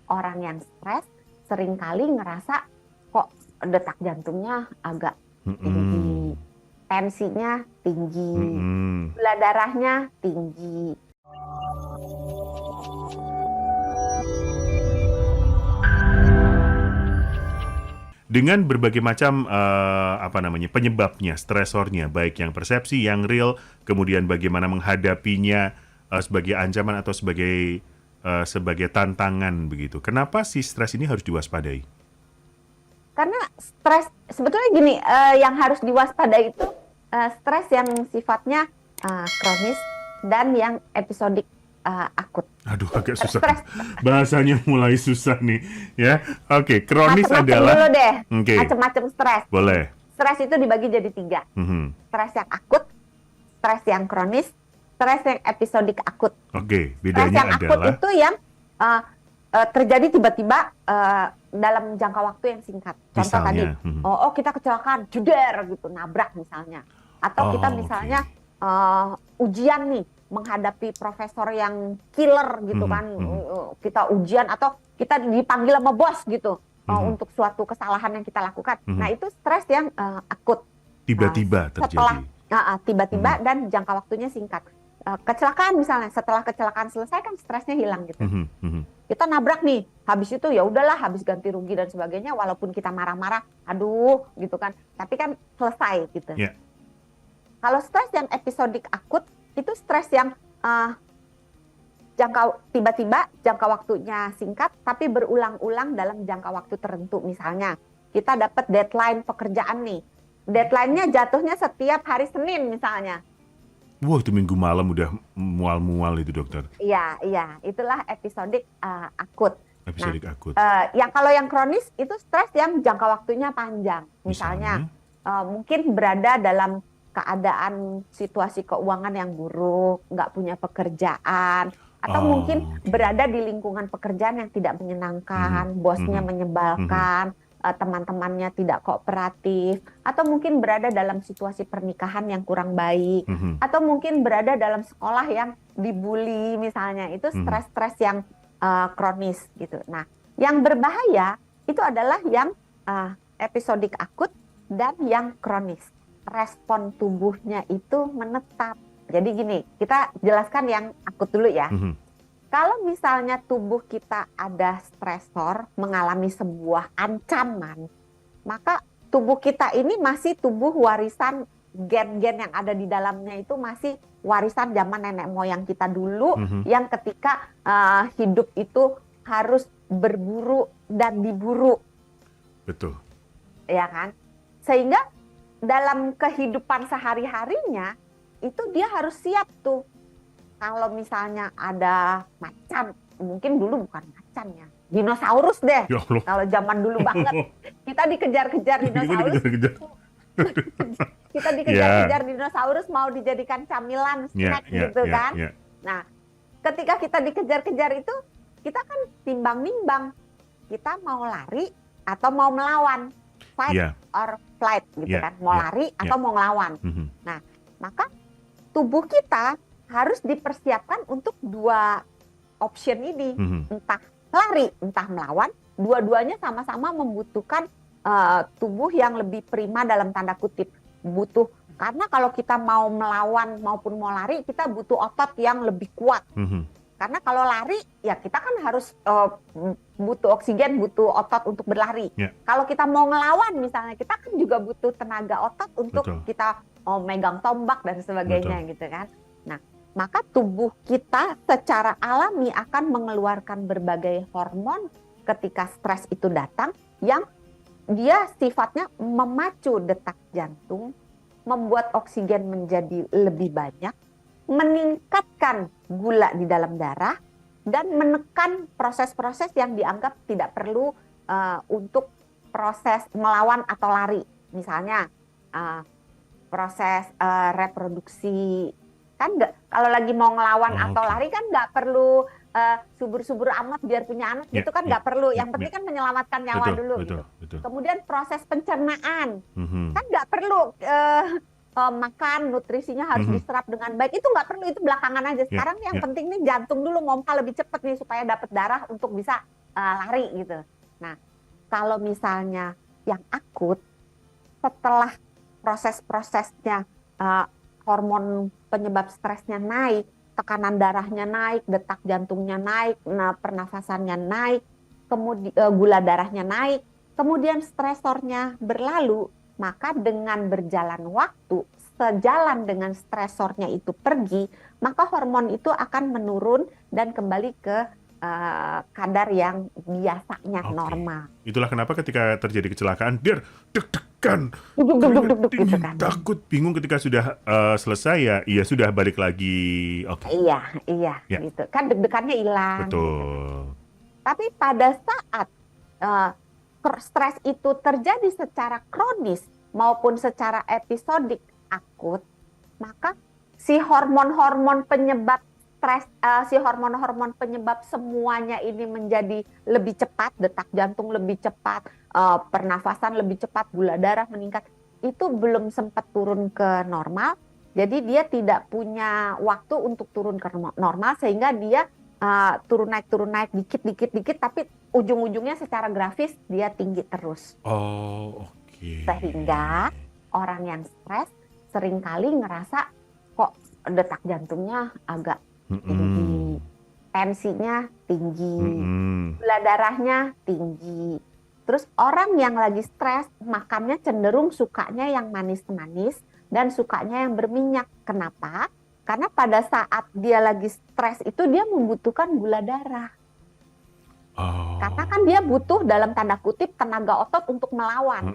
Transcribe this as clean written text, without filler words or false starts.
orang yang stres seringkali ngerasa kok detak jantungnya agak tinggi, Mm-mm. tensinya tinggi, Mm-mm. gula darahnya tinggi. Dengan berbagai macam penyebabnya, stresornya, baik yang persepsi, yang real, kemudian bagaimana menghadapinya sebagai ancaman atau sebagai tantangan begitu. Kenapa si stres ini harus diwaspadai? Karena stres sebetulnya gini, yang harus diwaspadai itu stres yang sifatnya kronis dan yang episodik akut. Aduh, agak susah. Stres Bahasanya mulai susah nih, ya. Oke, kronis macam-macam dulu adalah. deh, Oke, macam-macam stres. boleh. Stres itu dibagi jadi 3. Mhm. Stres yang akut, stres yang kronis, stres yang episodik akut. Oke, Stres yang bedanya akut adalah. itu yang terjadi tiba-tiba dalam jangka waktu yang singkat. Contoh tadi, Misalnya. kita kecelakaan, jeder gitu, nabrak misalnya. Atau kita Oh, misalnya oke. ujian nih, menghadapi profesor yang killer gitu Mhm, kan. mhm, Kita ujian atau kita dipanggil sama bos gitu mhm, untuk suatu kesalahan yang kita lakukan. mhm. Nah, itu stres yang akut. Tiba-tiba Setelah terjadi. tiba-tiba Mhm, dan jangka waktunya singkat. Kecelakaan misalnya, setelah kecelakaan selesai kan stresnya hilang gitu. mhm, mhm. Kita nabrak nih, habis itu ya udahlah, habis ganti rugi dan sebagainya, walaupun kita marah-marah, aduh gitu kan, tapi kan selesai gitu. Ya. Kalau stres yang episodik akut itu stres yang tiba-tiba jangka waktunya singkat tapi berulang-ulang dalam jangka waktu tertentu. Misalnya kita dapat deadline pekerjaan nih, deadline-nya jatuhnya setiap hari Senin misalnya. Wah, itu minggu malam udah mual-mual itu, dokter. Iya, itulah episodik akut. Nah, Episodik akut. yang kalau yang kronis itu stres yang jangka waktunya panjang. Misalnya Misalnya. mungkin berada dalam keadaan situasi keuangan yang buruk, nggak punya pekerjaan, atau mungkin Oh, oke. berada di lingkungan pekerjaan yang tidak menyenangkan, Mhm, bosnya mhm, mhm, menyebalkan, teman-temannya tidak kooperatif, atau mungkin berada dalam situasi pernikahan yang kurang baik, mhm, atau mungkin berada dalam sekolah yang dibully misalnya. Itu mhm. stres-stres yang kronis gitu. Nah, yang berbahaya itu adalah yang episodik akut dan yang kronis. Respon tubuhnya itu menetap. Jadi gini, kita jelaskan yang akut dulu ya. Mhm. Kalau misalnya tubuh kita ada stresor, mengalami sebuah ancaman, maka tubuh kita ini masih tubuh warisan, gen-gen yang ada di dalamnya itu masih warisan zaman nenek moyang kita dulu, Mhm. yang ketika hidup itu harus berburu dan diburu, Betul. ya kan? Sehingga dalam kehidupan sehari-harinya itu dia harus siap tuh. Kalau misalnya ada macan, mungkin dulu bukan macan ya, dinosaurus deh. Ya Allah. Kalau zaman dulu banget kita dikejar-kejar Kita dinosaurus, dikejar-kejar. kita Ya, dikejar-kejar dinosaurus mau dijadikan camilan, ya, snack ya, gitu ya, kan. ya. Nah, ketika kita dikejar-kejar itu, kita kan timbang-nimbang, kita mau lari atau mau melawan, fight Ya, or flight gitu ya, kan, mau ya, lari ya. atau mau ngelawan. Mhm. Nah, maka tubuh kita harus dipersiapkan untuk 2 option ini, Mhm. entah lari, entah melawan. Dua-duanya sama-sama membutuhkan tubuh yang lebih prima dalam tanda kutip. Karena kalau kita mau melawan maupun mau lari, kita butuh otot yang lebih kuat. Mhm. Karena kalau lari, ya kita kan harus butuh oksigen, butuh otot untuk berlari. Ya. Kalau kita mau ngelawan misalnya, kita kan juga butuh tenaga otot untuk Betul. kita megang tombak dan sebagainya Betul. gitu kan. Nah, maka tubuh kita secara alami akan mengeluarkan berbagai hormon ketika stres itu datang, yang dia sifatnya memacu detak jantung, membuat oksigen menjadi lebih banyak, meningkatkan gula di dalam darah, dan menekan proses-proses yang dianggap tidak perlu untuk proses melawan atau lari. Misalnya proses reproduksi. Kan kalau lagi mau ngelawan atau Oke. lari kan nggak perlu subur-subur amat biar punya anak, Ya, gitu kan ya, nggak perlu. ya, Yang penting ya. kan menyelamatkan nyawa Betul, dulu betul, gitu. betul. Kemudian proses pencernaan, Mhm. kan nggak perlu makan nutrisinya harus Mhm. diserap dengan baik, itu nggak perlu, itu belakangan aja. Ya, Sekarang yang ya. penting nih jantung dulu mompa lebih cepat nih supaya dapat darah untuk bisa lari gitu. Nah, kalau misalnya yang akut, setelah proses-prosesnya uh, hormon penyebab stresnya naik, tekanan darahnya naik, detak jantungnya naik, pernafasannya naik, kemudian gula darahnya naik, kemudian stresornya berlalu, maka dengan berjalan waktu, sejalan dengan stresornya itu pergi, maka hormon itu akan menurun dan kembali ke kadar yang biasanya Oke. normal. Itulah kenapa ketika terjadi kecelakaan, dia deg-degan, Duduk, duduk, keringat duduk, duduk, gitu dingin, kan. takut, bingung ketika sudah selesai ya sudah balik lagi. Oke, Iya, iya, ya, gitu. Kan deg-degannya hilang, gitu kan. betul. Tapi pada saat uh, stres itu terjadi secara kronis maupun secara episodik akut, maka si hormon-hormon penyebab stres, si hormon-hormon penyebab semuanya ini menjadi lebih cepat, detak jantung lebih cepat, pernafasan lebih cepat, gula darah meningkat, itu belum sempat turun ke normal. Jadi dia tidak punya waktu untuk turun ke normal, sehingga dia turun naik dikit, tapi ujung-ujungnya secara grafis dia tinggi terus. Oh, oke. Sehingga orang yang stres seringkali ngerasa kok detak jantungnya agak tinggi, tensinya tinggi, gula darahnya tinggi. Terus orang yang lagi stres makannya cenderung sukanya yang manis-manis dan sukanya yang berminyak. Kenapa? Karena pada saat dia lagi stres itu dia membutuhkan gula darah. Oh. Karena kan dia butuh dalam tanda kutip tenaga otot untuk melawan.